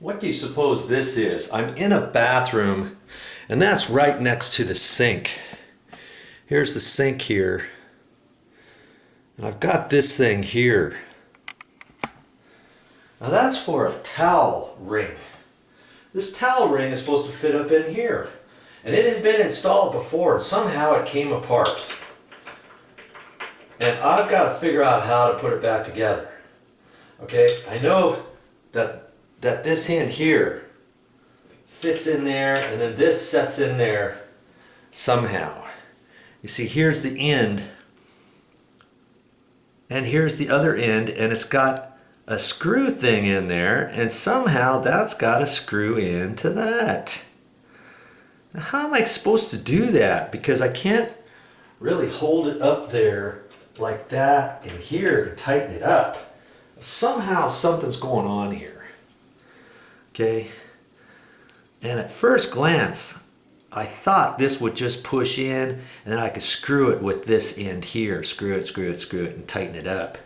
What do you suppose this is? I'm in a bathroom, and that's right next to the sink. Here's the sink here. And I've got this thing here. Now that's for a towel ring. This towel ring is supposed to fit up in here. And it had been installed before, and somehow it came apart. And I've got to figure out how to put it back together. Okay, I know that this end here fits in there, and then this sets in there somehow. You see, here's the end, and here's the other end, and it's got a screw thing in there, and somehow that's got to screw into that. Now, how am I supposed to do that? Because I can't really hold it up there like that in here and tighten it up. Somehow something's going on here. Okay, and at first glance I thought this would just push in and then I could screw it with this end here. Screw it, screw it, screw it, and tighten it up.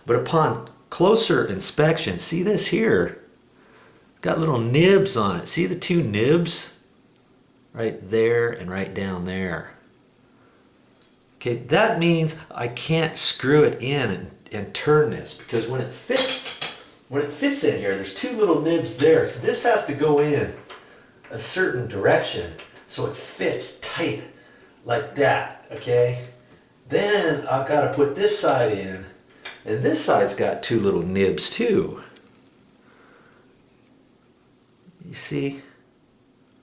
But upon closer inspection, see this here? Got little nibs on it. See the two nibs? Right there and right down there. Okay, that means I can't screw it in and turn this, because when it fits in here, there's two little nibs there. So this has to go in a certain direction so it fits tight like that, okay? Then I've got to put this side in, and this side's got two little nibs too. You see?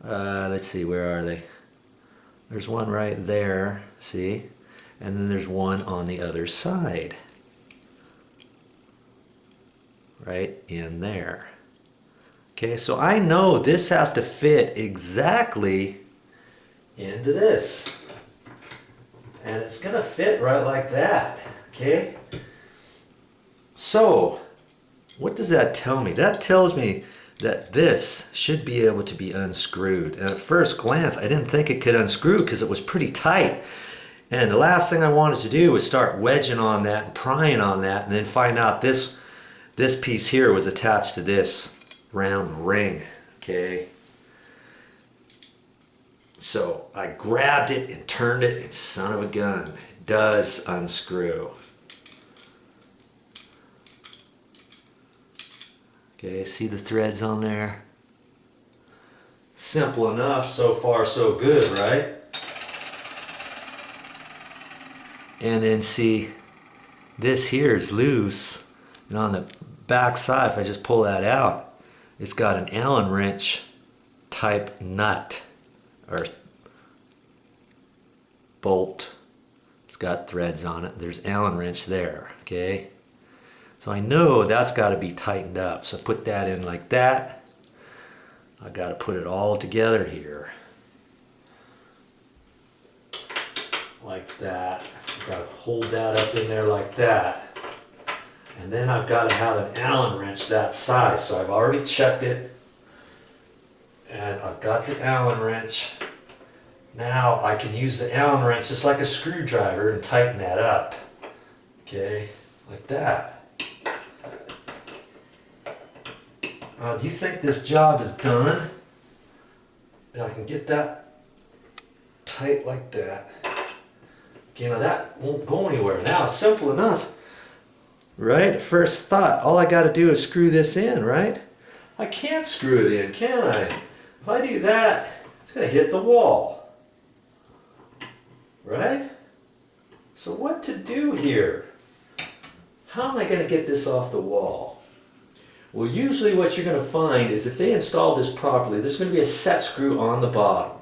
Let's see, where are they? There's one right there, see? And then there's one on the other side. Right in there. Okay, so I know this has to fit exactly into this. And it's going to fit right like that. Okay? So, what does that tell me? That tells me that this should be able to be unscrewed. And at first glance, I didn't think it could unscrew because it was pretty tight. And the last thing I wanted to do was start wedging on that and prying on that and then find out this piece here was attached to this round ring, okay? So I grabbed it and turned it, and son of a gun, it does unscrew. Okay, see the threads on there? Simple enough, so far so good, right? And then see, this here is loose, and on the back side, if I just pull that out, it's got an Allen wrench type nut or bolt. It's got threads on it. There's Allen wrench there, okay? So I know that's got to be tightened up. So put that in like that. I got to put it all together here. Like that. I've got to hold that up in there like that. And then I've got to have an Allen wrench that size. So I've already checked it. And I've got the Allen wrench. Now I can use the Allen wrench just like a screwdriver and tighten that up. Okay, like that. Do you think this job is done? And I can get that tight like that. Okay, now that won't go anywhere. Now it's simple enough. Right? At first thought, all I got to do is screw this in, right? I can't screw it in, can I? If I do that, it's going to hit the wall. Right? So what to do here? How am I going to get this off the wall? Well, usually what you're going to find is if they install this properly, there's going to be a set screw on the bottom.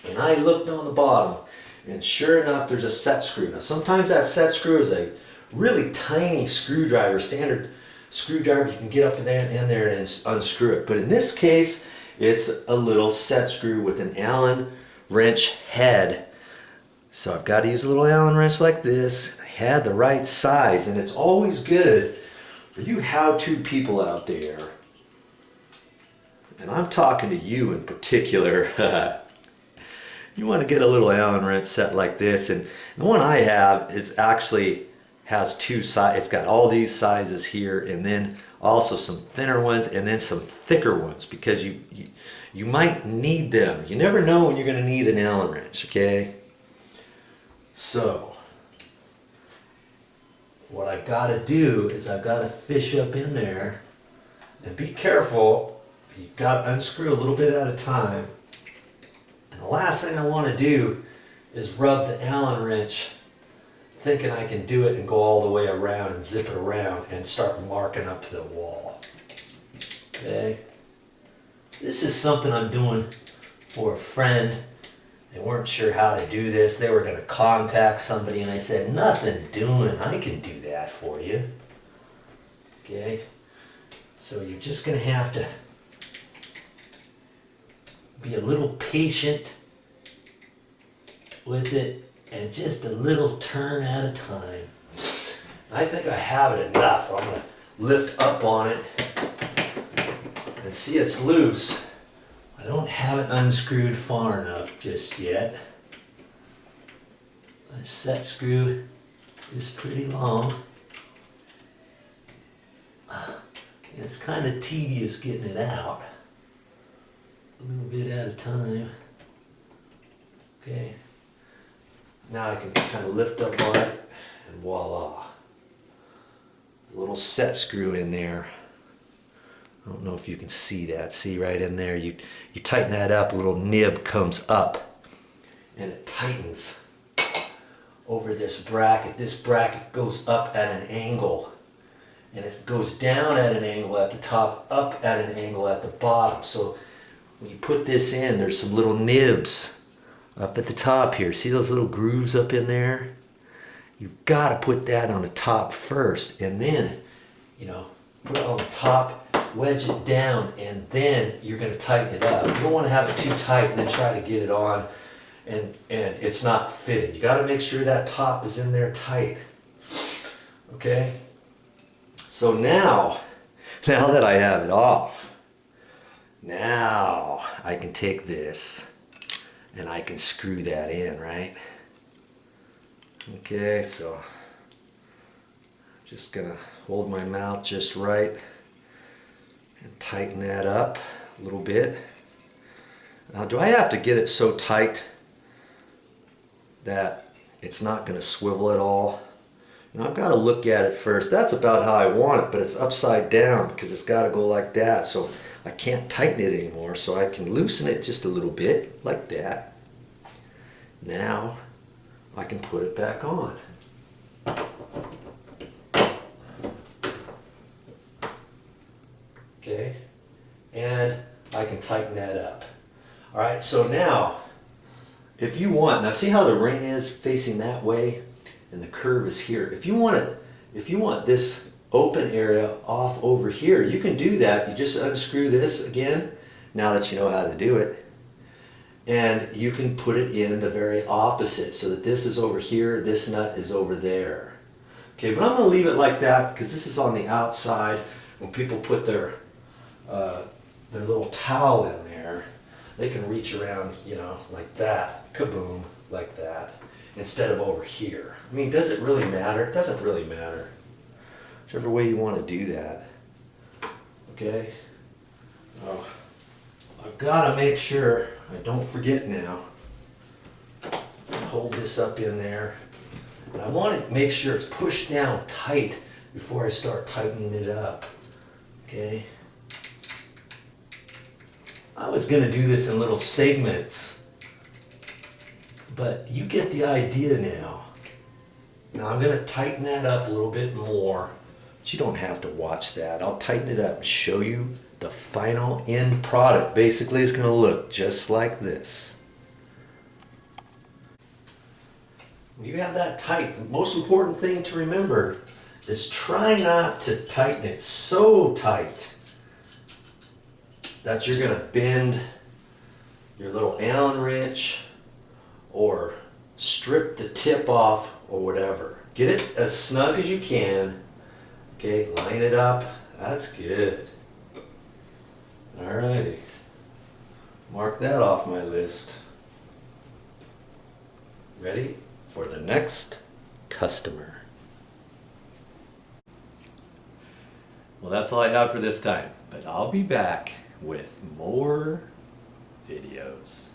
And I looked on the bottom, and sure enough, there's a set screw. Now, sometimes that set screw is a really tiny screwdriver, standard screwdriver. You can get up in there and unscrew it. But in this case, it's a little set screw with an Allen wrench head. So I've got to use a little Allen wrench like this. I had the right size, and it's always good for you how-to people out there. And I'm talking to you in particular. You want to get a little Allen wrench set like this, and the one I have is actually has two sides. It's got all these sizes here, and then also some thinner ones, and then some thicker ones, because you might need them. You never know when you're going to need an Allen wrench, okay? So what I've got to do is I've got to fish up in there, and be careful. You've got to unscrew a little bit at a time. And the last thing I want to do is rub the Allen wrench thinking I can do it and go all the way around and zip it around and start marking up the wall. Okay? This is something I'm doing for a friend. They weren't sure how to do this. They were going to contact somebody, and I said, nothing doing. I can do that for you. Okay? So you're just going to have to be a little patient with it, and just a little turn at a time. I think I have it enough. I'm going to lift up on it and see it's loose. I don't have it unscrewed far enough just yet. The set screw is pretty long. It's kind of tedious getting it out. A little bit at a time. Okay. Now I can kind of lift up on it, and voila. A little set screw in there. I don't know if you can see that. See right in there? You tighten that up, a little nib comes up, and it tightens over this bracket. This bracket goes up at an angle, and it goes down at an angle at the top, up at an angle at the bottom. So when you put this in, there's some little nibs up at the top here. See those little grooves up in there? You've got to put that on the top first, and then, put it on the top, wedge it down, and then you're going to tighten it up. You don't want to have it too tight and then try to get it on and it's not fitting. You got to make sure that top is in there tight. Okay? So now that I have it off, now I can take this and I can screw that in, right? Okay, so just gonna hold my mouth just right and tighten that up a little bit. Now, do I have to get it so tight that it's not gonna swivel at all? I've got to look at it first. That's about how I want it, but it's upside down because it's got to go like that. So I can't tighten it anymore, so I can loosen it just a little bit, like that. Now I can put it back on. Okay, and I can tighten that up. All right, so now, if you want, now see how the ring is facing that way, and the curve is here. If you want this open area off over here, you can do that. You just unscrew this again, now that you know how to do it. And you can put it in the very opposite, so that this is over here, this nut is over there. Okay, but I'm going to leave it like that because this is on the outside. When people put their little towel in there, they can reach around, like that, kaboom, like that, instead of over here. I mean, does it really matter? It doesn't really matter. Whichever way you want to do that. Okay? Oh, I've got to make sure I don't forget now. Hold this up in there. And I want to make sure it's pushed down tight before I start tightening it up. Okay? I was going to do this in little segments, but you get the idea now. Now I'm going to tighten that up a little bit more, but you don't have to watch that. I'll tighten it up and show you the final end product. Basically, it's going to look just like this. When you have that tight, the most important thing to remember is try not to tighten it so tight that you're going to bend your little Allen wrench or strip the tip off or whatever. Get it as snug as you can. Okay, line it up. That's good. Alrighty. Mark that off my list. Ready for the next customer. Well, that's all I have for this time, but I'll be back with more videos.